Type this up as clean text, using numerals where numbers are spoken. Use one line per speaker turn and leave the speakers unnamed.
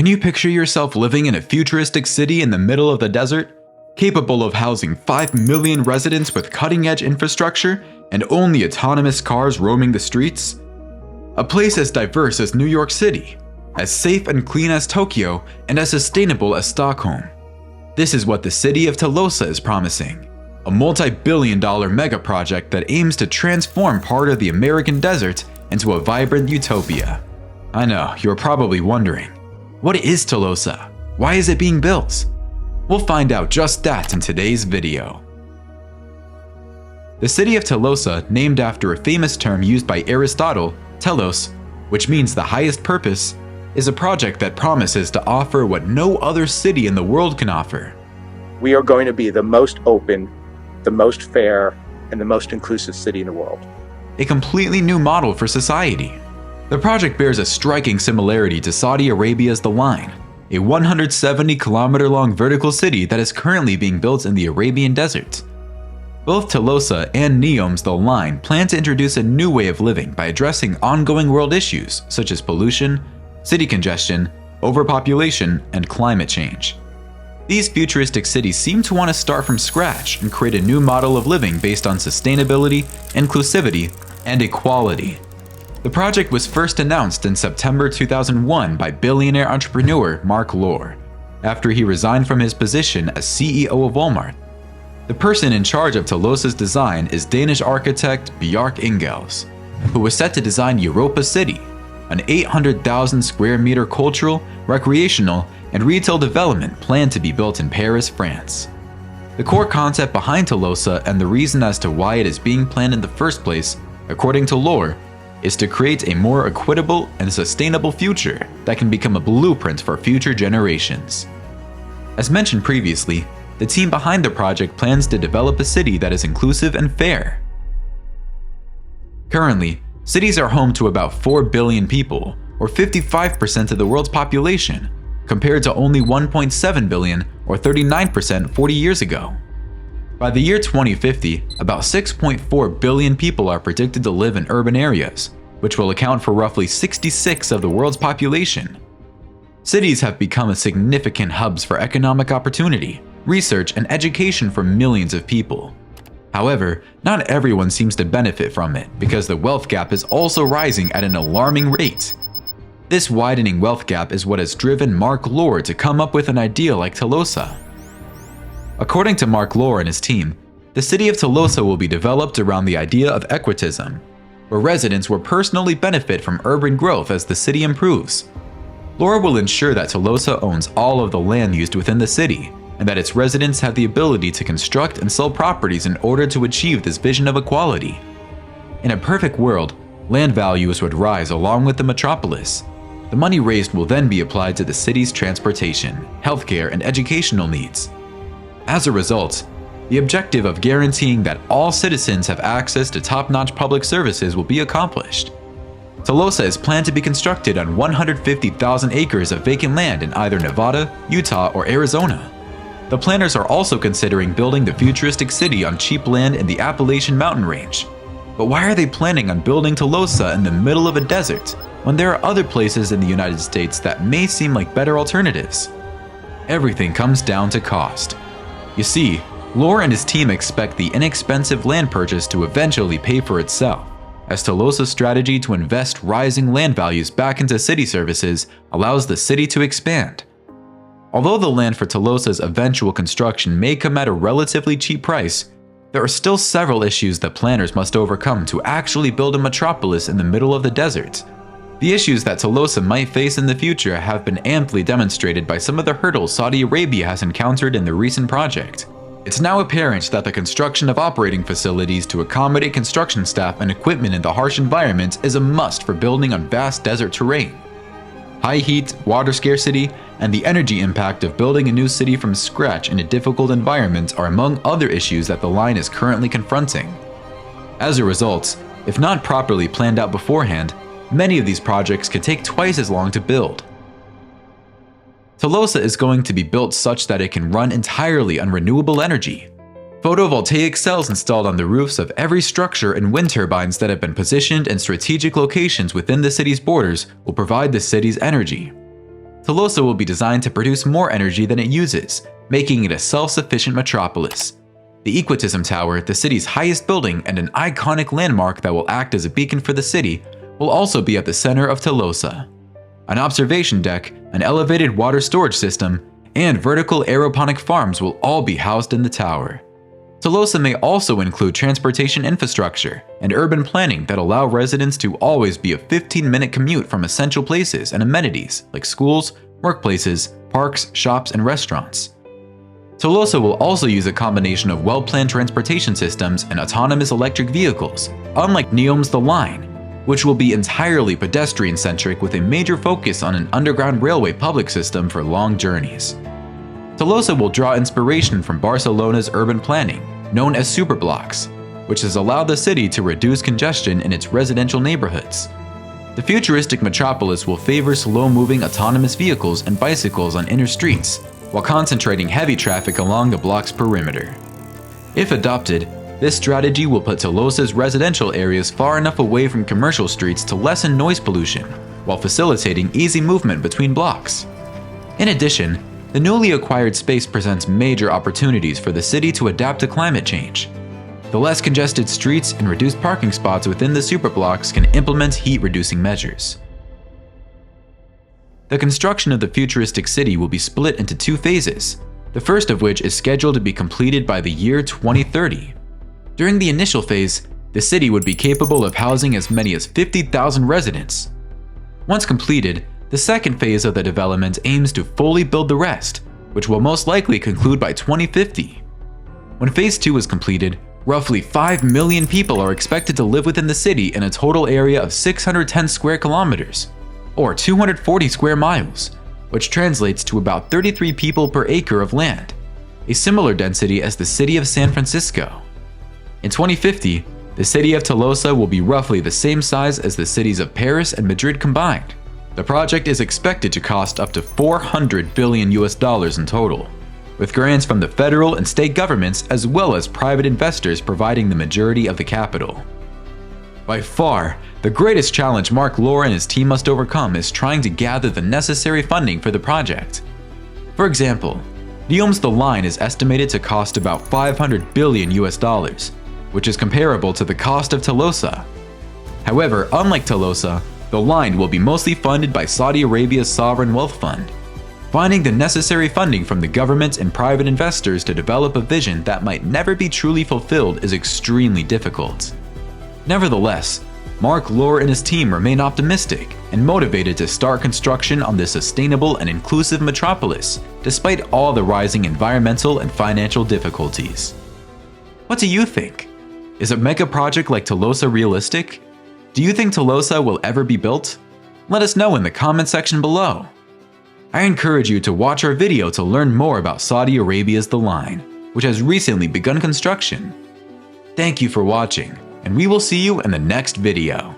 Can you picture yourself living in a futuristic city in the middle of the desert, capable of housing 5 million residents with cutting-edge infrastructure and only autonomous cars roaming the streets? A place as diverse as New York City, as safe and clean as Tokyo, and as sustainable as Stockholm. This is what the city of Telosa is promising, a multi-billion-dollar megaproject that aims to transform part of the American desert into a vibrant utopia. I know, you're probably wondering, what is Telosa? Why is it being built? We'll find out just that in today's video. The city of Telosa, named after a famous term used by Aristotle, telos, which means the highest purpose, is a project that promises to offer what no other city in the world can offer.
We are going to be the most open, the most fair, and the most inclusive city in the world.
A completely new model for society. The project bears a striking similarity to Saudi Arabia's The Line, a 170-kilometer-long vertical city that is currently being built in the Arabian desert. Both Telosa and NEOM's The Line plan to introduce a new way of living by addressing ongoing world issues such as pollution, city congestion, overpopulation, and climate change. These futuristic cities seem to want to start from scratch and create a new model of living based on sustainability, inclusivity, and equality. The project was first announced in September 2001 by billionaire entrepreneur Mark Lohr, after he resigned from his position as CEO of Walmart. The person in charge of Telosa's design is Danish architect Bjarke Ingels, who was set to design Europa City, an 800,000 square meter cultural, recreational, and retail development planned to be built in Paris, France. The core concept behind Telosa and the reason as to why it is being planned in the first place, according to Lohr, is to create a more equitable and sustainable future that can become a blueprint for future generations. As mentioned previously, the team behind the project plans to develop a city that is inclusive and fair. Currently, cities are home to about 4 billion people, or 55% of the world's population, compared to only 1.7 billion, or 39% 40 years ago. By the year 2050, about 6.4 billion people are predicted to live in urban areas, which will account for roughly 66% of the world's population. Cities have become significant hubs for economic opportunity, research, and education for millions of people. However, not everyone seems to benefit from it because the wealth gap is also rising at an alarming rate. This widening wealth gap is what has driven Mark Lohr to come up with an idea like Telosa. According to Mark Lohr and his team, the city of Telosa will be developed around the idea of equitism, where residents will personally benefit from urban growth as the city improves. Lohr will ensure that Telosa owns all of the land used within the city, and that its residents have the ability to construct and sell properties in order to achieve this vision of equality. In a perfect world, land values would rise along with the metropolis. The money raised will then be applied to the city's transportation, healthcare, and educational needs. As a result, the objective of guaranteeing that all citizens have access to top-notch public services will be accomplished. Telosa is planned to be constructed on 150,000 acres of vacant land in either Nevada, Utah, or Arizona. The planners are also considering building the futuristic city on cheap land in the Appalachian mountain range. But why are they planning on building Telosa in the middle of a desert when there are other places in the United States that may seem like better alternatives? Everything comes down to cost. You see, Lohr and his team expect the inexpensive land purchase to eventually pay for itself, as Telosa's strategy to invest rising land values back into city services allows the city to expand. Although the land for Telosa's eventual construction may come at a relatively cheap price, there are still several issues that planners must overcome to actually build a metropolis in the middle of the desert. The issues that Telosa might face in the future have been amply demonstrated by some of the hurdles Saudi Arabia has encountered in the recent project. It's now apparent that the construction of operating facilities to accommodate construction staff and equipment in the harsh environment is a must for building on vast desert terrain. High heat, water scarcity, and the energy impact of building a new city from scratch in a difficult environment are among other issues that the line is currently confronting. As a result, if not properly planned out beforehand, many of these projects could take twice as long to build. Telosa is going to be built such that it can run entirely on renewable energy. Photovoltaic cells installed on the roofs of every structure and wind turbines that have been positioned in strategic locations within the city's borders will provide the city's energy. Telosa will be designed to produce more energy than it uses, making it a self-sufficient metropolis. The Equitism Tower, the city's highest building and an iconic landmark that will act as a beacon for the city, will also be at the center of Telosa. An observation deck, an elevated water storage system, and vertical aeroponic farms will all be housed in the tower. Telosa may also include transportation infrastructure and urban planning that allow residents to always be a 15-minute commute from essential places and amenities like schools, workplaces, parks, shops, and restaurants. Telosa will also use a combination of well-planned transportation systems and autonomous electric vehicles, unlike NEOM's The Line, which will be entirely pedestrian-centric with a major focus on an underground railway public system for long journeys. Telosa will draw inspiration from Barcelona's urban planning, known as superblocks, which has allowed the city to reduce congestion in its residential neighborhoods. The futuristic metropolis will favor slow-moving autonomous vehicles and bicycles on inner streets, while concentrating heavy traffic along the block's perimeter. If adopted, this strategy will put Telosa's residential areas far enough away from commercial streets to lessen noise pollution, while facilitating easy movement between blocks. In addition, the newly acquired space presents major opportunities for the city to adapt to climate change. The less congested streets and reduced parking spots within the superblocks can implement heat-reducing measures. The construction of the futuristic city will be split into 2 phases, the first of which is scheduled to be completed by the year 2030. During the initial phase, the city would be capable of housing as many as 50,000 residents. Once completed, the second phase of the development aims to fully build the rest, which will most likely conclude by 2050. When Phase 2 is completed, roughly 5 million people are expected to live within the city in a total area of 610 square kilometers, or 240 square miles, which translates to about 33 people per acre of land, a similar density as the city of San Francisco. In 2050, the city of Telosa will be roughly the same size as the cities of Paris and Madrid combined. The project is expected to cost up to $400 billion in total, with grants from the federal and state governments as well as private investors providing the majority of the capital. By far, the greatest challenge Mark Lohr and his team must overcome is trying to gather the necessary funding for the project. For example, NEOM's The Line is estimated to cost about $500 billion, which is comparable to the cost of Telosa. However, unlike Telosa, The Line will be mostly funded by Saudi Arabia's sovereign wealth fund. Finding the necessary funding from the government and private investors to develop a vision that might never be truly fulfilled is extremely difficult. Nevertheless, Mark Lohr and his team remain optimistic and motivated to start construction on this sustainable and inclusive metropolis, despite all the rising environmental and financial difficulties. What do you think? Is a megaproject like Telosa realistic? Do you think Telosa will ever be built? Let us know in the comment section below. I encourage you to watch our video to learn more about Saudi Arabia's The Line, which has recently begun construction. Thank you for watching, and we will see you in the next video.